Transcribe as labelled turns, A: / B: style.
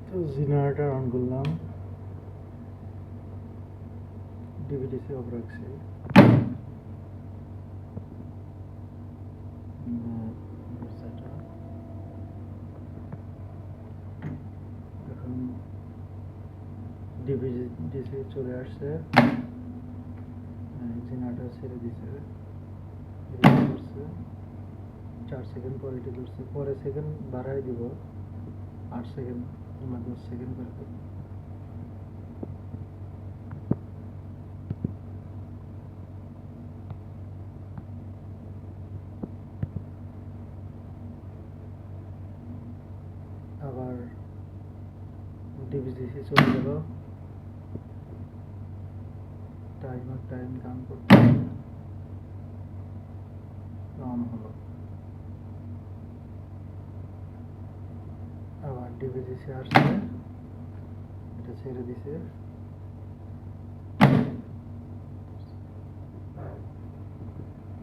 A: তো generator on করলাম, ডিভিডিসি of রাখছি। এখন ডিভিডিসি চলে আসছে, জেনারেটর ছেড়ে দিছে, 4 সেকেন্ড পরে এটি ধরছে, পরে সেকেন্ড বাড়াই দিব 8 সেকেন্ড কিংবা 10 সেকেন্ড করে দেব। আবার ডিভিডিসি চলে গেল, টাইম কাউন্ট করতে অন হলো। আবার ডিভিডিসি আসছে, এটা ছেড়ে দিছে।